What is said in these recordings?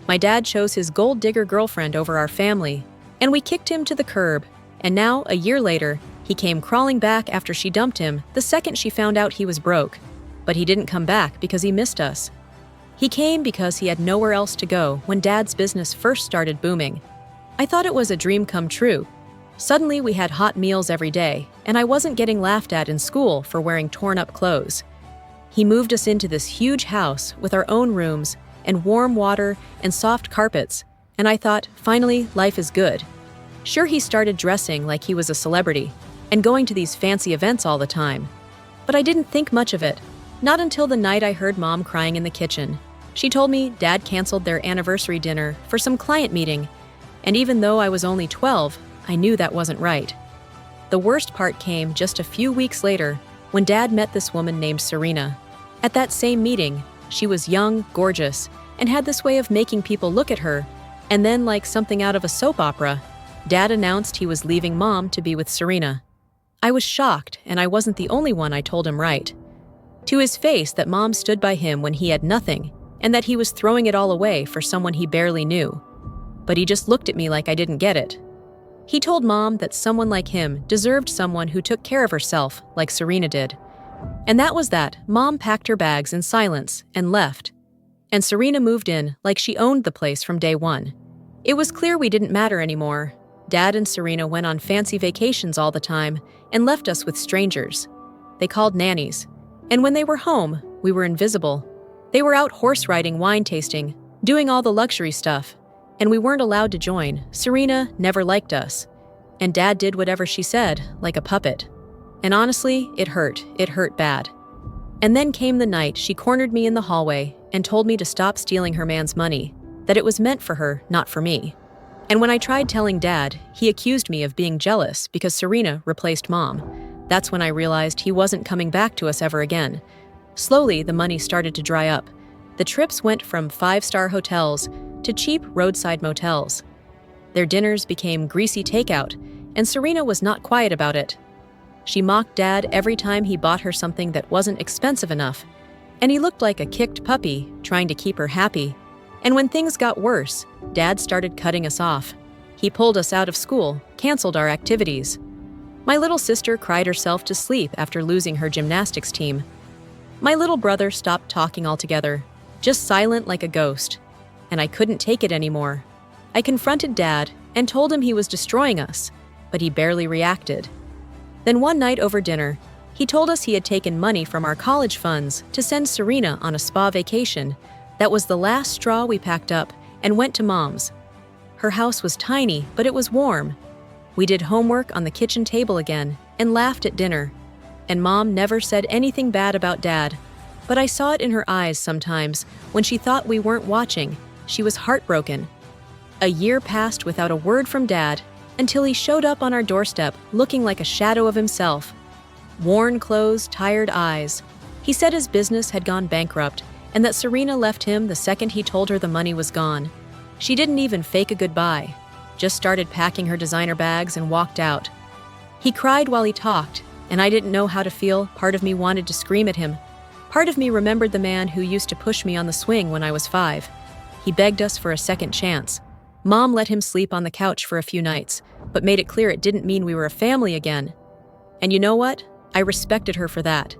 My dad chose his gold digger girlfriend over our family, and we kicked him to the curb. And now, a year later, he came crawling back after she dumped him the second she found out he was broke. But he didn't come back because he missed us. He came because he had nowhere else to go when Dad's business first started booming. I thought it was a dream come true. Suddenly, we had hot meals every day, and I wasn't getting laughed at in school for wearing torn-up clothes. He moved us into this huge house with our own rooms and warm water and soft carpets, and I thought, finally, life is good. Sure, he started dressing like he was a celebrity and going to these fancy events all the time. But I didn't think much of it, not until the night I heard Mom crying in the kitchen. She told me Dad canceled their anniversary dinner for some client meeting, and even though I was only 12, I knew that wasn't right. The worst part came just a few weeks later when Dad met this woman named Serena. At that same meeting, she was young, gorgeous, and had this way of making people look at her, and then, like something out of a soap opera, Dad announced he was leaving Mom to be with Serena. I was shocked, and I wasn't the only one. I told him right to his face that Mom stood by him when he had nothing, and that he was throwing it all away for someone he barely knew. But he just looked at me like I didn't get it. He told Mom that someone like him deserved someone who took care of herself like Serena did. And that was that. Mom packed her bags in silence and left. And Serena moved in like she owned the place from day one. It was clear we didn't matter anymore. Dad and Serena went on fancy vacations all the time and left us with strangers. They called nannies. And when they were home, we were invisible. They were out horse riding, wine tasting, doing all the luxury stuff. And we weren't allowed to join. Serena never liked us. And Dad did whatever she said, like a puppet. And honestly, it hurt. It hurt bad. And then came the night she cornered me in the hallway and told me to stop stealing her man's money, that it was meant for her, not for me. And when I tried telling Dad, he accused me of being jealous because Serena replaced Mom. That's when I realized he wasn't coming back to us ever again. Slowly, the money started to dry up. The trips went from 5-star hotels to cheap roadside motels. Their dinners became greasy takeout, and Serena was not quiet about it. She mocked Dad every time he bought her something that wasn't expensive enough, and he looked like a kicked puppy trying to keep her happy. And when things got worse, Dad started cutting us off. He pulled us out of school, canceled our activities. My little sister cried herself to sleep after losing her gymnastics team. My little brother stopped talking altogether, just silent like a ghost. And I couldn't take it anymore. I confronted Dad and told him he was destroying us, but he barely reacted. Then one night over dinner, he told us he had taken money from our college funds to send Serena on a spa vacation. That was the last straw we packed up and went to Mom's. Her house was tiny, but it was warm. We did homework on the kitchen table again and laughed at dinner. And Mom never said anything bad about Dad, but I saw it in her eyes sometimes when she thought we weren't watching. She was heartbroken. A year passed without a word from Dad until he showed up on our doorstep looking like a shadow of himself. Worn clothes, tired eyes. He said his business had gone bankrupt and that Serena left him the second he told her the money was gone. She didn't even fake a goodbye, just started packing her designer bags and walked out. He cried while he talked, and I didn't know how to feel. Part of me wanted to scream at him. Part of me remembered the man who used to push me on the swing when I was 5. He begged us for a second chance. Mom let him sleep on the couch for a few nights, but made it clear it didn't mean we were a family again. And you know what? I respected her for that.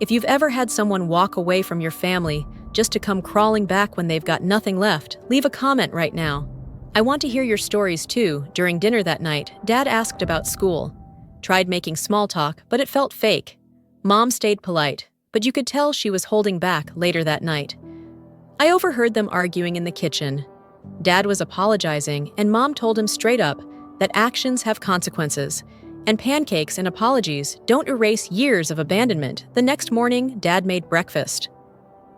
If you've ever had someone walk away from your family just to come crawling back when they've got nothing left, leave a comment right now. I want to hear your stories too. During dinner that night, Dad asked about school. Tried making small talk, but it felt fake. Mom stayed polite, but you could tell she was holding back later that night. I overheard them arguing in the kitchen. Dad was apologizing, and Mom told him straight up that actions have consequences, and pancakes and apologies don't erase years of abandonment. The next morning, Dad made breakfast.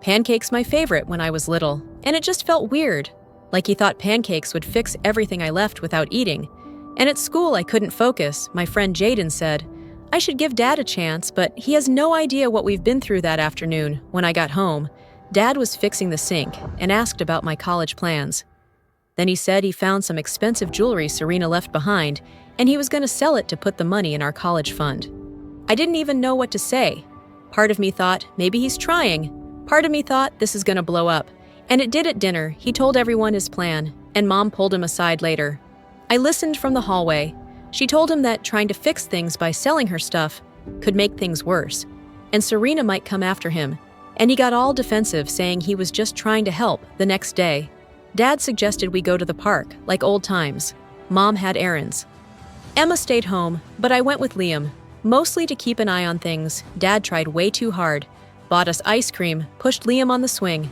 Pancakes my favorite when I was little, and it just felt weird, like he thought pancakes would fix everything I left without eating. And at school, I couldn't focus. My friend Jaden said, I should give Dad a chance, but he has no idea what we've been through that afternoon. When I got home, Dad was fixing the sink and asked about my college plans. Then he said he found some expensive jewelry Serena left behind, and he was going to sell it to put the money in our college fund. I didn't even know what to say. Part of me thought, maybe he's trying. Part of me thought, this is going to blow up. And it did at dinner. He told everyone his plan, and Mom pulled him aside later. I listened from the hallway. She told him that trying to fix things by selling her stuff could make things worse, and Serena might come after him, and he got all defensive, saying he was just trying to help. The next day, Dad suggested we go to the park, like old times. Mom had errands. Emma stayed home, but I went with Liam, mostly to keep an eye on things. Dad tried way too hard, bought us ice cream, pushed Liam on the swing,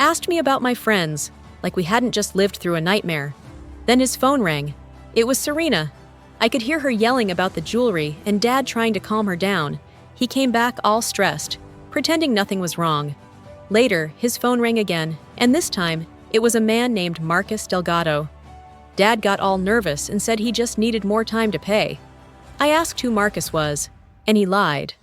asked me about my friends, like we hadn't just lived through a nightmare. Then his phone rang. It was Serena. I could hear her yelling about the jewelry and Dad trying to calm her down. He came back all stressed, pretending nothing was wrong. Later, his phone rang again, and this time, it was a man named Marcus Delgado. Dad got all nervous and said he just needed more time to pay. I asked who Marcus was, and he lied.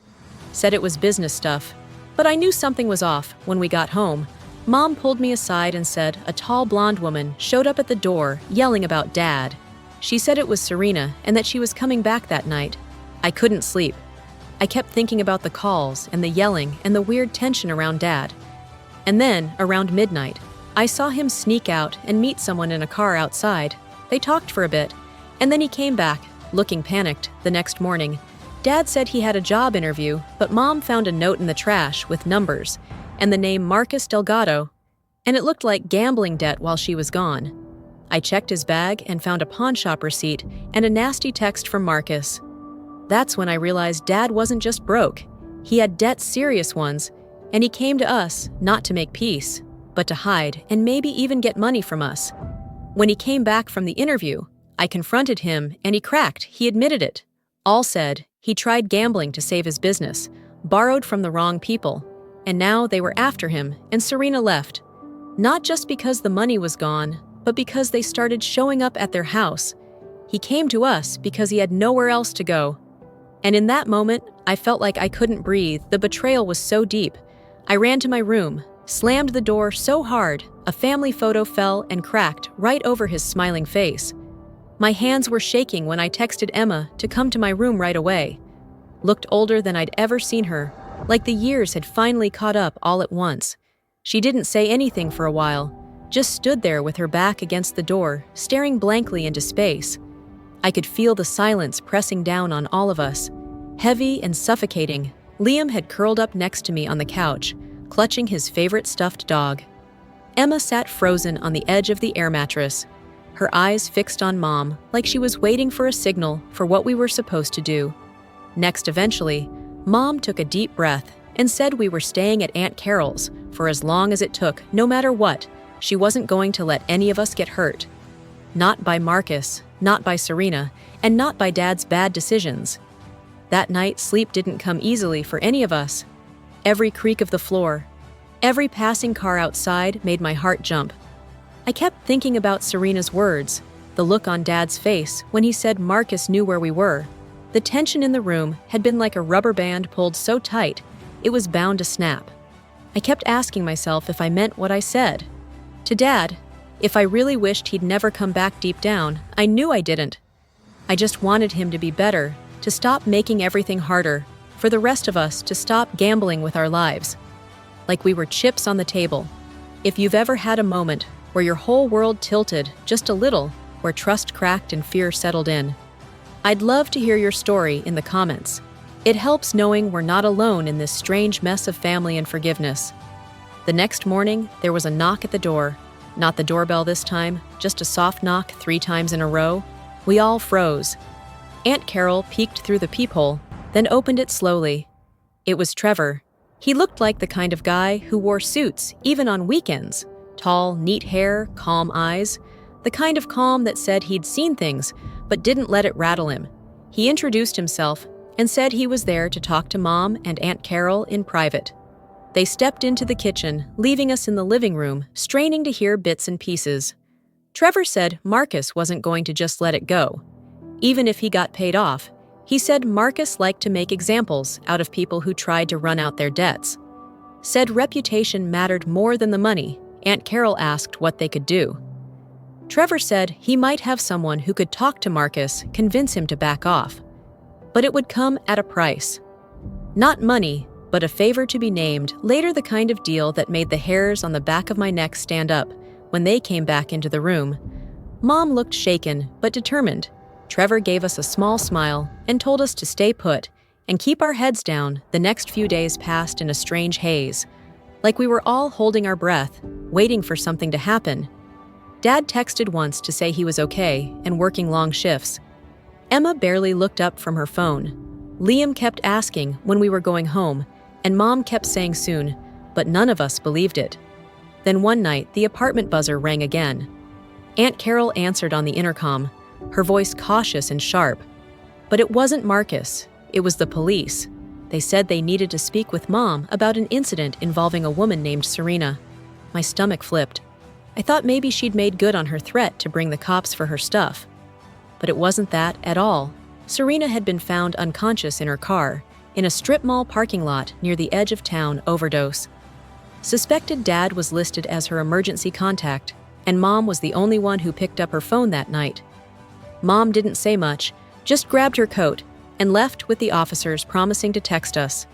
Said it was business stuff. But I knew something was off. When we got home, Mom pulled me aside and said a tall blonde woman showed up at the door yelling about Dad. She said it was Serena and that she was coming back that night. I couldn't sleep. I kept thinking about the calls and the yelling and the weird tension around Dad. And then, around midnight, I saw him sneak out and meet someone in a car outside. They talked for a bit, and then he came back, looking panicked. The next morning, Dad said he had a job interview, but Mom found a note in the trash with numbers and the name Marcus Delgado, and it looked like gambling debt while she was gone. I checked his bag and found a pawn shop receipt and a nasty text from Marcus. That's when I realized Dad wasn't just broke. He had debts, serious ones, and he came to us not to make peace, but to hide and maybe even get money from us. When he came back from the interview, I confronted him and he cracked. He admitted it. All said, he tried gambling to save his business, borrowed from the wrong people, and now they were after him, and Serena left. Not just because the money was gone, but because they started showing up at their house. He came to us because he had nowhere else to go. And in that moment, I felt like I couldn't breathe. The betrayal was so deep. I ran to my room, slammed the door so hard, a family photo fell and cracked right over his smiling face. My hands were shaking when I texted Emma to come to my room right away. Looked older than I'd ever seen her, like the years had finally caught up all at once. She didn't say anything for a while, just stood there with her back against the door, staring blankly into space. I could feel the silence pressing down on all of us, heavy and suffocating. Liam had curled up next to me on the couch, clutching his favorite stuffed dog. Emma sat frozen on the edge of the air mattress, her eyes fixed on Mom, like she was waiting for a signal for what we were supposed to do. Next, eventually, Mom took a deep breath and said we were staying at Aunt Carol's for as long as it took, no matter what. She wasn't going to let any of us get hurt. Not by Marcus, not by Serena, and not by Dad's bad decisions. That night, sleep didn't come easily for any of us. Every creak of the floor, every passing car outside made my heart jump. I kept thinking about Serena's words, the look on Dad's face when he said Marcus knew where we were. The tension in the room had been like a rubber band pulled so tight, it was bound to snap. I kept asking myself if I meant what I said. To Dad, if I really wished he'd never come back. Deep down, I knew I didn't. I just wanted him to be better, to stop making everything harder, for the rest of us to stop gambling with our lives. Like we were chips on the table. If you've ever had a moment where your whole world tilted just a little, where trust cracked and fear settled in, I'd love to hear your story in the comments. It helps knowing we're not alone in this strange mess of family and forgiveness. The next morning, there was a knock at the door. Not the doorbell this time, just a soft knock 3 times in a row. We all froze. Aunt Carol peeked through the peephole, then opened it slowly. It was Trevor. He looked like the kind of guy who wore suits even on weekends. Tall, neat hair, calm eyes. The kind of calm that said he'd seen things, but didn't let it rattle him. He introduced himself and said he was there to talk to Mom and Aunt Carol in private. They stepped into the kitchen, leaving us in the living room, straining to hear bits and pieces. Trevor said Marcus wasn't going to just let it go. Even if he got paid off, he said Marcus liked to make examples out of people who tried to run out their debts. Said reputation mattered more than the money. Aunt Carol asked what they could do. Trevor said he might have someone who could talk to Marcus, convince him to back off. But it would come at a price. Not money, but a favor to be named, later the kind of deal that made the hairs on the back of my neck stand up when they came back into the room. Mom looked shaken, but determined. Trevor gave us a small smile and told us to stay put and keep our heads down. The next few days passed in a strange haze, like we were all holding our breath, waiting for something to happen. Dad texted once to say he was okay and working long shifts. Emma barely looked up from her phone. Liam kept asking when we were going home, and Mom kept saying soon, but none of us believed it. Then one night, the apartment buzzer rang again. Aunt Carol answered on the intercom, her voice cautious and sharp. But it wasn't Marcus, it was the police. They said they needed to speak with Mom about an incident involving a woman named Serena. My stomach flipped. I thought maybe she'd made good on her threat to bring the cops for her stuff. But it wasn't that at all. Serena had been found unconscious in her car, in a strip mall parking lot near the edge of town. Overdose. Suspected Dad was listed as her emergency contact, and Mom was the only one who picked up her phone that night. Mom didn't say much, just grabbed her coat and left with the officers, promising to text us.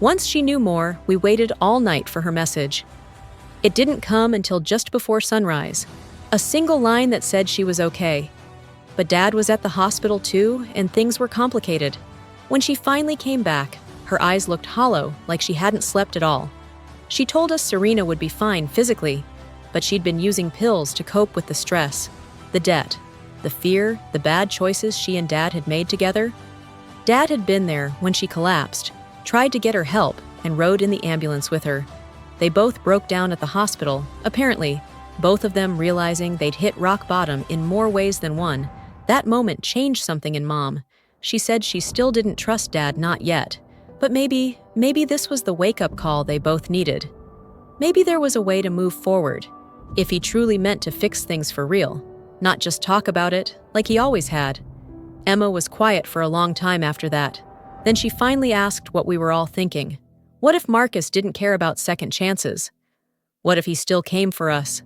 Once she knew more, we waited all night for her message. It didn't come until just before sunrise, a single line that said she was okay. But Dad was at the hospital too, and things were complicated. When she finally came back, her eyes looked hollow, like she hadn't slept at all. She told us Serena would be fine physically, but she'd been using pills to cope with the stress, the debt, the fear, the bad choices she and Dad had made together. Dad had been there when she collapsed, tried to get her help, and rode in the ambulance with her. They both broke down at the hospital, apparently, both of them realizing they'd hit rock bottom in more ways than one. That moment changed something in Mom. She said she still didn't trust Dad, not yet. But maybe this was the wake-up call they both needed. Maybe there was a way to move forward, if he truly meant to fix things for real, not just talk about it, like he always had. Emma was quiet for a long time after that. Then she finally asked what we were all thinking. What if Marcus didn't care about second chances? What if he still came for us?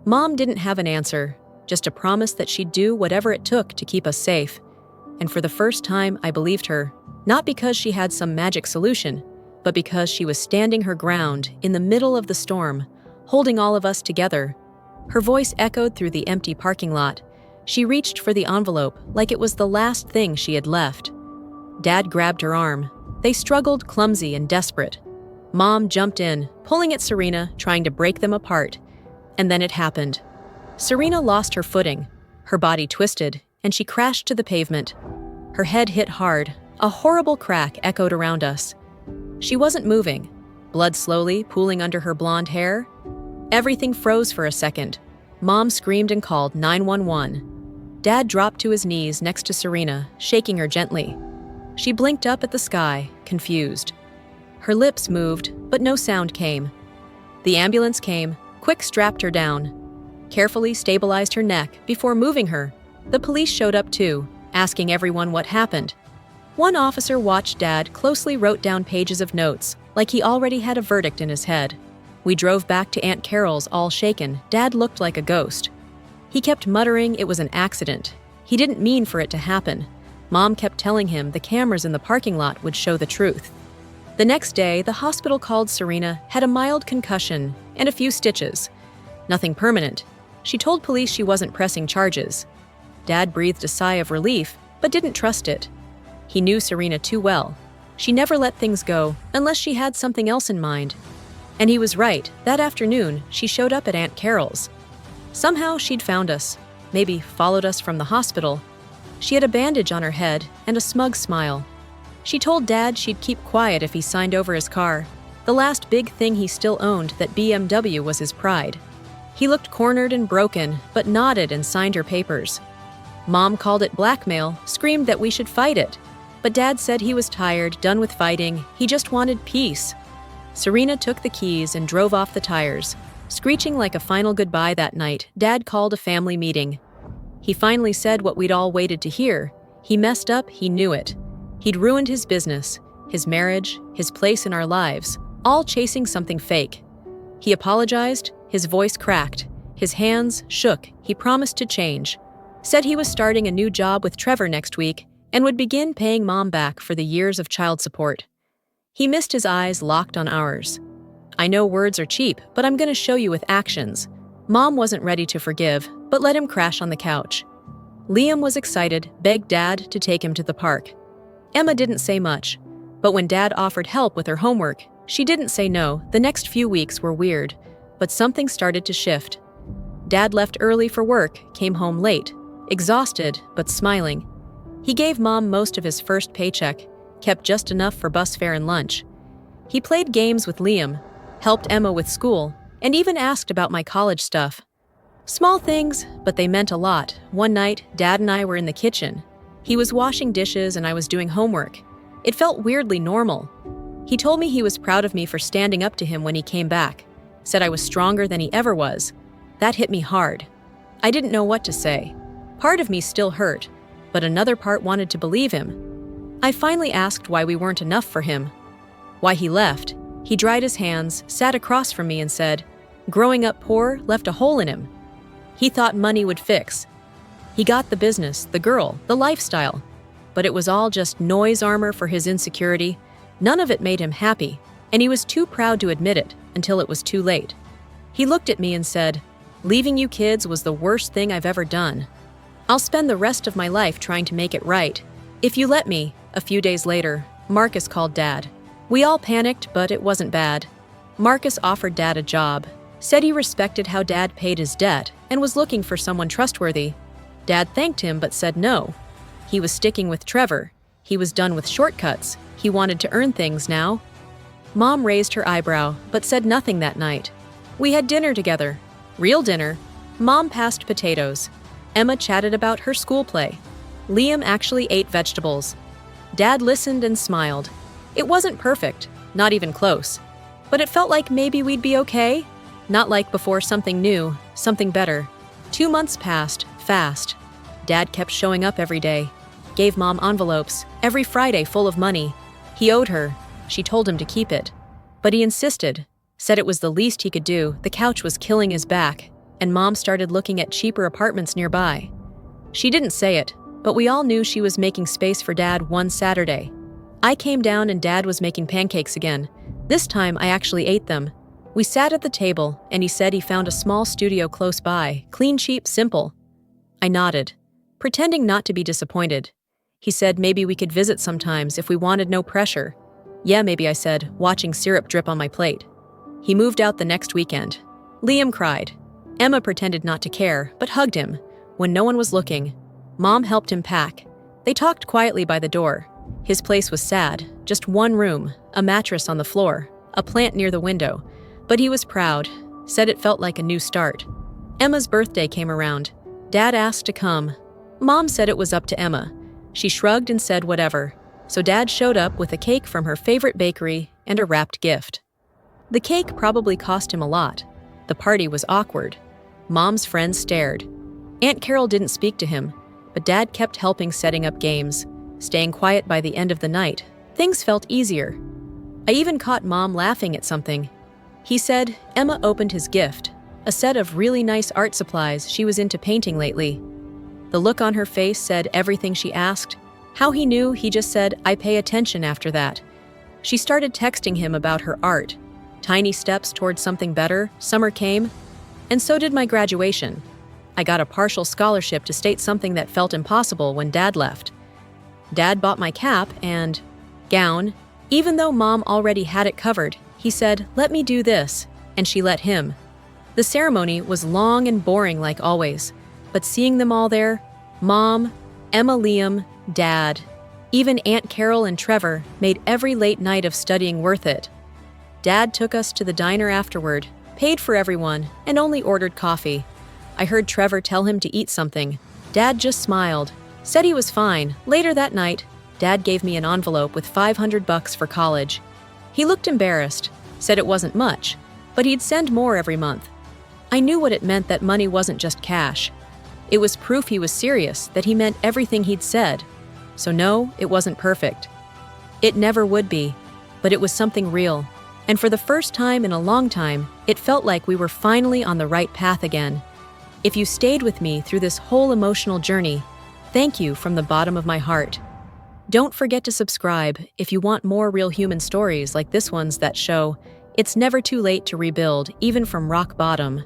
Mom didn't have an answer, just a promise that she'd do whatever it took to keep us safe. And for the first time, I believed her, not because she had some magic solution, but because she was standing her ground in the middle of the storm, holding all of us together. Her voice echoed through the empty parking lot. She reached for the envelope like it was the last thing she had left. Dad grabbed her arm. They struggled, clumsy and desperate. Mom jumped in, pulling at Serena, trying to break them apart. And then it happened. Serena lost her footing. Her body twisted, and she crashed to the pavement. Her head hit hard. A horrible crack echoed around us. She wasn't moving, blood slowly pooling under her blonde hair. Everything froze for a second. Mom screamed and called 911. Dad dropped to his knees next to Serena, shaking her gently. She blinked up at the sky, confused. Her lips moved, but no sound came. The ambulance came, quick strapped her down, carefully stabilized her neck before moving her. The police showed up too, asking everyone what happened. One officer watched Dad closely, wrote down pages of notes, like he already had a verdict in his head. We drove back to Aunt Carol's all shaken. Dad looked like a ghost. He kept muttering it was an accident. He didn't mean for it to happen. Mom kept telling him the cameras in the parking lot would show the truth. The next day, the hospital called Serena had a mild concussion and a few stitches. Nothing permanent. She told police she wasn't pressing charges. Dad breathed a sigh of relief, but didn't trust it. He knew Serena too well. She never let things go unless she had something else in mind. And he was right. That afternoon, she showed up at Aunt Carol's. Somehow she'd found us, maybe followed us from the hospital. She had a bandage on her head and a smug smile. She told Dad she'd keep quiet if he signed over his car. The last big thing he still owned, that BMW, was his pride. He looked cornered and broken, but nodded and signed her papers. Mom called it blackmail, screamed that we should fight it. But Dad said he was tired, done with fighting. He just wanted peace. Serena took the keys and drove off the tires. Screeching like a final goodbye that night, Dad called a family meeting. He finally said what we'd all waited to hear. He messed up, he knew it. He'd ruined his business, his marriage, his place in our lives, all chasing something fake. He apologized, his voice cracked, his hands shook. He promised to change. Said he was starting a new job with Trevor next week and would begin paying Mom back for the years of child support. He missed his eyes locked on ours. I know words are cheap, but I'm gonna show you with actions. Mom wasn't ready to forgive, but let him crash on the couch. Liam was excited, begged Dad to take him to the park. Emma didn't say much, but when Dad offered help with her homework, she didn't say no. The next few weeks were weird, but something started to shift. Dad left early for work, came home late, exhausted but smiling. He gave Mom most of his first paycheck, kept just enough for bus fare and lunch. He played games with Liam, helped Emma with school, and even asked about my college stuff. Small things, but they meant a lot. One night, Dad and I were in the kitchen. He was washing dishes and I was doing homework. It felt weirdly normal. He told me he was proud of me for standing up to him when he came back, said I was stronger than he ever was. That hit me hard. I didn't know what to say. Part of me still hurt, but another part wanted to believe him. I finally asked why we weren't enough for him, why he left. He dried his hands, sat across from me and said, "Growing up poor left a hole in him." He thought money would fix. He got the business, the girl, the lifestyle. But it was all just noise armor for his insecurity. None of it made him happy, and he was too proud to admit it until it was too late. He looked at me and said, "Leaving you kids was the worst thing I've ever done. I'll spend the rest of my life trying to make it right. If you let me." A few days later, Marcus called Dad. We all panicked, but it wasn't bad. Marcus offered Dad a job, said he respected how Dad paid his debt and was looking for someone trustworthy. Dad thanked him but said no. He was sticking with Trevor. He was done with shortcuts. He wanted to earn things now. Mom raised her eyebrow but said nothing that night. We had dinner together. Real dinner. Mom passed potatoes. Emma chatted about her school play. Liam actually ate vegetables. Dad listened and smiled. It wasn't perfect, not even close. But it felt like maybe we'd be okay. Not like before. Something new, something better. 2 months passed, fast. Dad kept showing up every day. Gave Mom envelopes, every Friday full of money. He owed her. She told him to keep it. But he insisted, said it was the least he could do. The couch was killing his back, and Mom started looking at cheaper apartments nearby. She didn't say it, but we all knew she was making space for Dad one Saturday. I came down and Dad was making pancakes again. This time I actually ate them. We sat at the table, and he said he found a small studio close by, clean, cheap, simple. I nodded, pretending not to be disappointed. He said maybe we could visit sometimes if we wanted, no pressure. Yeah, maybe, I said, watching syrup drip on my plate. He moved out the next weekend. Liam cried. Emma pretended not to care, but hugged him. When no one was looking, Mom helped him pack. They talked quietly by the door. His place was sad, just one room, a mattress on the floor, a plant near the window. But he was proud, said it felt like a new start. Emma's birthday came around. Dad asked to come. Mom said it was up to Emma. She shrugged and said whatever. So Dad showed up with a cake from her favorite bakery and a wrapped gift. The cake probably cost him a lot. The party was awkward. Mom's friends stared. Aunt Carol didn't speak to him, but Dad kept helping, setting up games, staying quiet by the end of the night. Things felt easier. I even caught Mom laughing at something. He said Emma opened his gift, a set of really nice art supplies. She was into painting lately. The look on her face said everything she asked. How he knew, he just said, "I pay attention," after that. She started texting him about her art. Tiny steps towards something better. Summer came, and so did my graduation. I got a partial scholarship to state something that felt impossible when Dad left. Dad bought my cap and gown. Even though Mom already had it covered, he said, "Let me do this," and she let him. The ceremony was long and boring like always, but seeing them all there, Mom, Emma, Liam, Dad, even Aunt Carol and Trevor, made every late night of studying worth it. Dad took us to the diner afterward, paid for everyone, and only ordered coffee. I heard Trevor tell him to eat something. Dad just smiled, said he was fine. Later that night, Dad gave me an envelope with $500 for college. He looked embarrassed, said it wasn't much, but he'd send more every month. I knew what it meant, that money wasn't just cash. It was proof he was serious, that he meant everything he'd said. So no, it wasn't perfect. It never would be, but it was something real. And for the first time in a long time, it felt like we were finally on the right path again. If you stayed with me through this whole emotional journey, thank you from the bottom of my heart. Don't forget to subscribe if you want more real human stories like this ones that show it's never too late to rebuild, even from rock bottom.